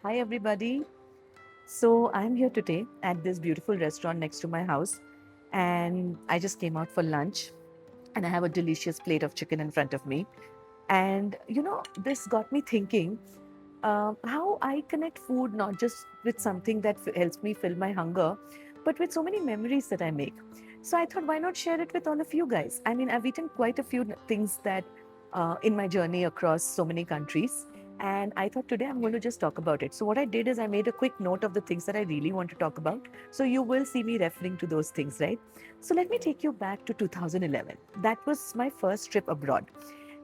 Hi, everybody. So, I'm here today at this beautiful restaurant next to my house, and I just came out for lunch, and I have a delicious plate of chicken in front of me. And this got me thinking how I connect food not just with something that helps me fill my hunger, but with so many memories that I make. So, I thought, why not share it with all of you guys? I mean, I've eaten quite a few things that in my journey across so many countries. And I thought today I'm going to just talk about it. So, what I did is I made a quick note of the things that I really want to talk about. So, you will see me referring to those things, right? So, let me take you back to 2011. That was my first trip abroad.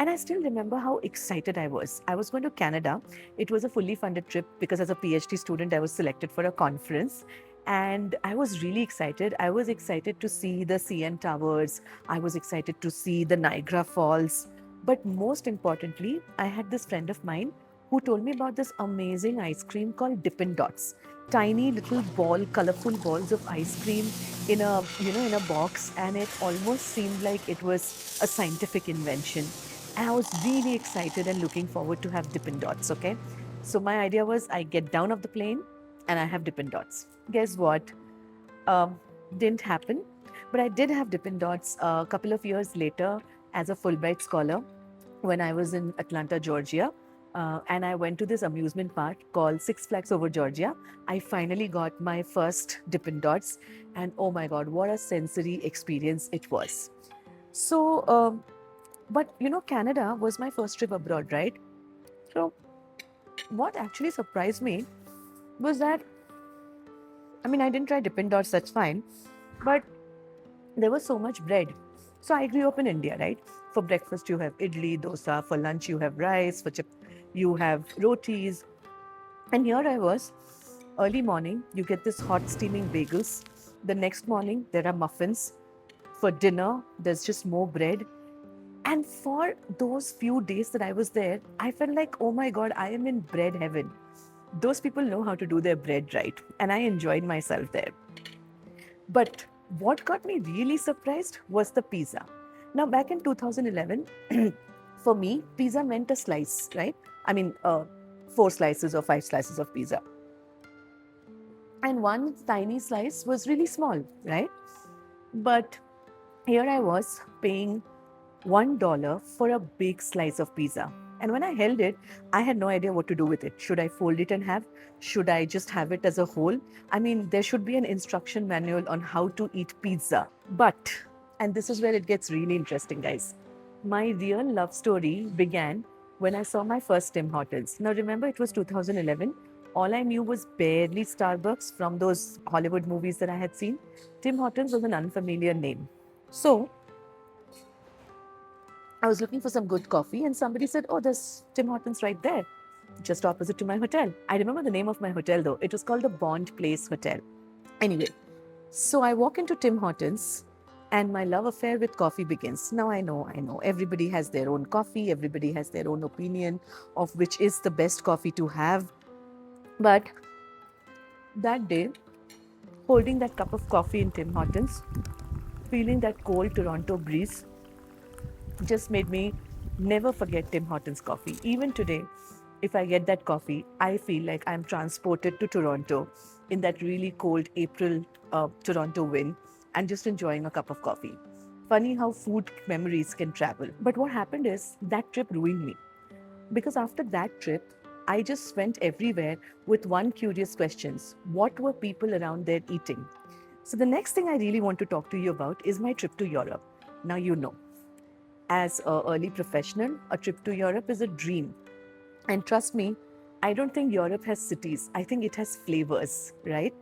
And I still remember how excited I was. I was going to Canada. It was a fully funded trip because, as a PhD student, I was selected for a conference. And I was really excited. I was excited to see the CN Towers. I was excited to see the Niagara Falls. But most importantly, I had this friend of mine who told me about this amazing ice cream called Dippin' Dots. Tiny little colorful balls of ice cream in a box, and it almost seemed like it was a scientific invention. And I was really excited and looking forward to have Dippin' Dots. Okay, so my idea was I get down off the plane and I have Dippin' Dots. Guess what? Um, didn't happen, but I did have Dippin' Dots a couple of years later as a Fulbright scholar when I was in Atlanta, Georgia. And I went to this amusement park called Six Flags Over Georgia. I finally got my first Dippin' Dots, and oh my God, what a sensory experience it was. So, but Canada was my first trip abroad, right? So, what actually surprised me was that, I mean, I didn't try Dippin' Dots, that's fine, but there was so much bread. So I grew up in India, right? For breakfast, you have idli, dosa. For lunch, you have rice. You have rotis. And here I was, early morning, you get this hot steaming bagels. The next morning, there are muffins. For dinner, there's just more bread. And for those few days that I was there, I felt like, oh my God, I am in bread heaven. Those people know how to do their bread right. And I enjoyed myself there. But what got me really surprised was the pizza. Now, back in 2011, for me, pizza meant a slice, right? I mean, 4 slices or 5 slices of pizza. And one tiny slice was really small, right? But here I was paying $1 for a big slice of pizza. And when I held it, I had no idea what to do with it. Should I fold it and have? Should I just have it as a whole? I mean, there should be an instruction manual on how to eat pizza. But, and this is where it gets really interesting, guys. My real love story began when I saw my first Tim Hortons. Now, remember, it was 2011. All I knew was barely Starbucks from those Hollywood movies that I had seen. Tim Hortons was an unfamiliar name. So, I was looking for some good coffee, and somebody said, "Oh, there's Tim Hortons right there, just opposite to my hotel." I remember the name of my hotel though. It was called the Bond Place Hotel. Anyway, so I walk into Tim Hortons and my love affair with coffee begins. Now I know. Everybody has their own coffee, everybody has their own opinion of which is the best coffee to have. But that day, holding that cup of coffee in Tim Hortons, feeling that cold Toronto breeze, just made me never forget Tim Hortons coffee. Even today, if I get that coffee, I feel like I'm transported to Toronto in that really cold April Toronto wind and just enjoying a cup of coffee. Funny how food memories can travel. But what happened is that trip ruined me. Because after that trip, I just went everywhere with one curious questions. What were people around there eating? So the next thing I really want to talk to you about is my trip to Europe. Now you know, as an early professional, a trip to Europe is a dream. And trust me, I don't think Europe has cities. I think it has flavors, right?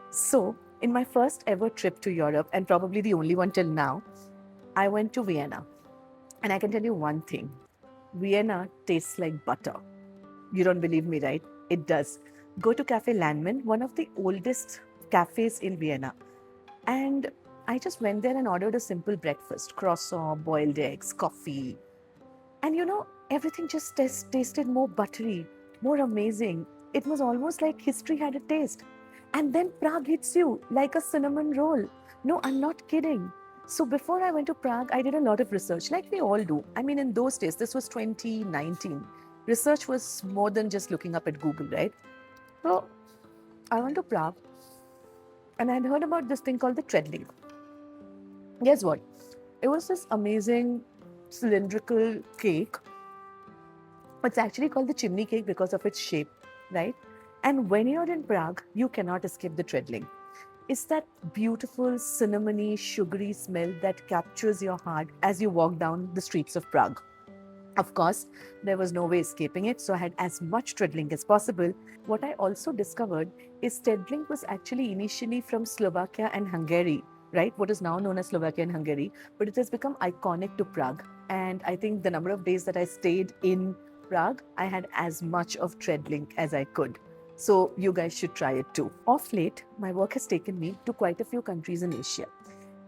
So, in my first ever trip to Europe, and probably the only one till now, I went to Vienna. And I can tell you one thing, Vienna tastes like butter. You don't believe me, right? It does. Go to Cafe Landman, one of the oldest cafes in Vienna. And I just went there and ordered a simple breakfast croissant, boiled eggs, coffee. And everything just tasted more buttery, more amazing. It was almost like history had a taste. And then Prague hits you like a cinnamon roll. No, I'm not kidding. So before I went to Prague, I did a lot of research, like we all do. I mean, in those days, this was 2019. Research was more than just looking up at Google, right? So I went to Prague and I'd heard about this thing called the treadling. Guess what? It was this amazing cylindrical cake. It's actually called the chimney cake because of its shape, right? And when you're in Prague, you cannot escape the treadling. It's that beautiful cinnamony, sugary smell that captures your heart as you walk down the streets of Prague. Of course, there was no way escaping it, so I had as much treadling as possible. What I also discovered is treadling was actually initially from Slovakia and Hungary, right? What is now known as Slovakia and Hungary, but it has become iconic to Prague. And I think the number of days that I stayed in Prague, I had as much of treadling as I could. So you guys should try it too. Of late, my work has taken me to quite a few countries in Asia.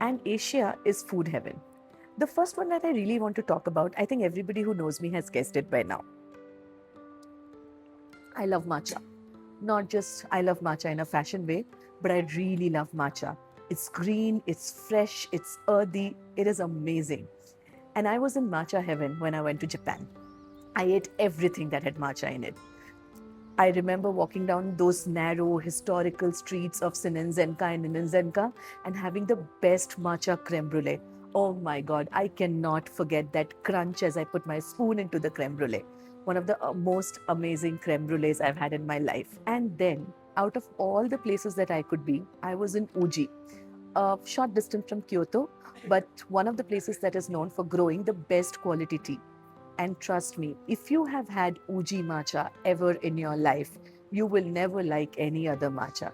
And Asia is food heaven. The first one that I really want to talk about, I think everybody who knows me has guessed it by now. I love matcha. Not just I love matcha in a fashion way, but I really love matcha. It's green, it's fresh, it's earthy, it is amazing. And I was in matcha heaven when I went to Japan. I ate everything that had matcha in it. I remember walking down those narrow historical streets of Sinenzenka and Ninenzenka and having the best matcha creme brulee. Oh my God, I cannot forget that crunch as I put my spoon into the creme brulee. One of the most amazing creme brulees I've had in my life. And then, out of all the places that I could be, I was in Uji, a short distance from Kyoto, but one of the places that is known for growing the best quality tea. And trust me, if you have had Uji matcha ever in your life, you will never like any other matcha.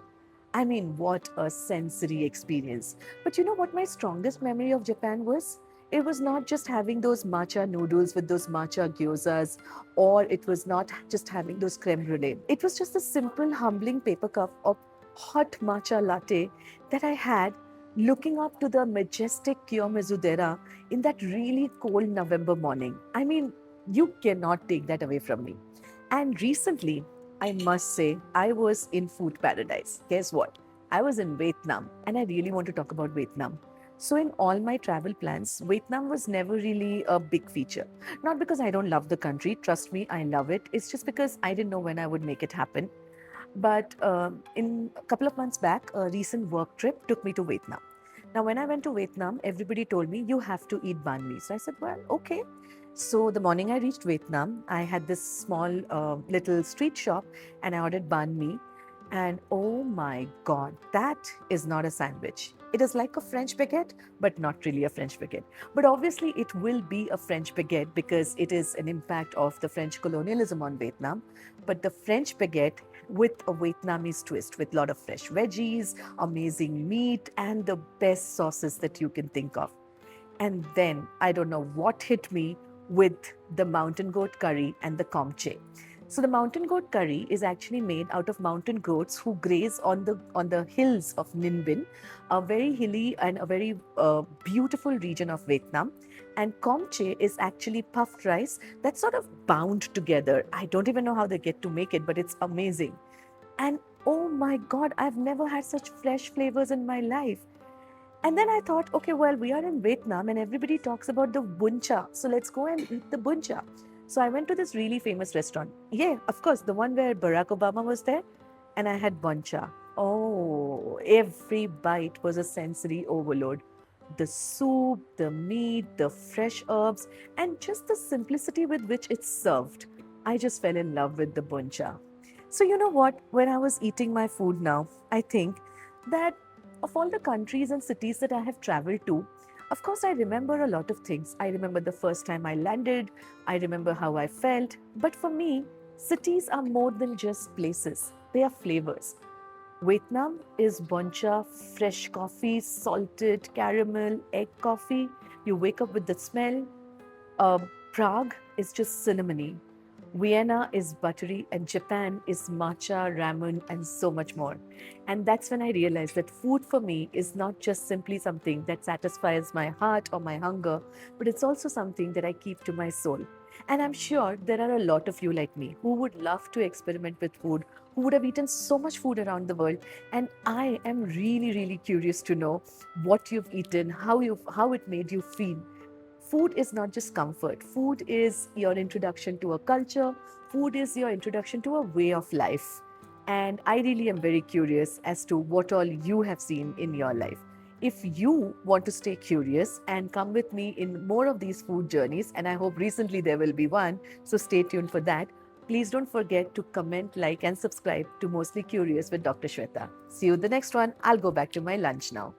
I mean, what a sensory experience. But you know what my strongest memory of Japan was? It was not just having those matcha noodles with those matcha gyozas, or it was not just having those creme brulee. It was just a simple, humbling paper cup of hot matcha latte that I had looking up to the majestic Kiyomizudera in that really cold November morning. I mean, you cannot take that away from me. And recently, I must say, I was in food paradise. Guess what? I was in Vietnam, and I really want to talk about Vietnam. So, in all my travel plans, Vietnam was never really a big feature. Not because I don't love the country, trust me, I love it. It's just because I didn't know when I would make it happen. But in a couple of months back, a recent work trip took me to Vietnam. Now, when I went to Vietnam, everybody told me you have to eat banh mi. So I said, well, okay. So the morning I reached Vietnam, I had this small little street shop and I ordered banh mi. And oh my God, that is not a sandwich. It is like a French baguette, but not really a French baguette. But obviously, it will be a French baguette because it is an impact of the French colonialism on Vietnam. But the French baguette with a Vietnamese twist with a lot of fresh veggies, amazing meat, and the best sauces that you can think of. And then I don't know what hit me with the mountain goat curry and the komche. So the mountain goat curry is actually made out of mountain goats who graze on the hills of Ninh Binh, a very hilly and a very beautiful region of Vietnam. And komche is actually puffed rice that's sort of bound together. I don't even know how they get to make it, but it's amazing. And oh my God, I've never had such fresh flavors in my life. And then I thought, okay, well, we are in Vietnam and everybody talks about the bun cha. So let's go and eat the bun cha. So I went to this really famous restaurant. Yeah, of course, the one where Barack Obama was there. And I had bun cha. Oh, every bite was a sensory overload. The soup, the meat, the fresh herbs, and just the simplicity with which it's served. I just fell in love with the bun cha. So, you know what? When I was eating my food now, I think that of all the countries and cities that I have traveled to, of course, I remember a lot of things. I remember the first time I landed, I remember how I felt. But for me, cities are more than just places, they are flavors. Vietnam is boncha, fresh coffee, salted caramel, egg coffee. You wake up with the smell. Prague is just cinnamony. Vienna is buttery, and Japan is matcha, ramen, and so much more. And that's when I realized that food for me is not just simply something that satisfies my heart or my hunger, but it's also something that I keep to my soul. And I'm sure there are a lot of you like me who would love to experiment with food, who would have eaten so much food around the world. And I am really, really curious to know what you've eaten, how it made you feel. Food is not just comfort. Food is your introduction to a culture. Food is your introduction to a way of life. And I really am very curious as to what all you have seen in your life. If you want to stay curious and come with me in more of these food journeys, and I hope recently there will be one, so stay tuned for that. Please don't forget to comment, like, and subscribe to Mostly Curious with Dr. Shweta. See you in the next one. I'll go back to my lunch now.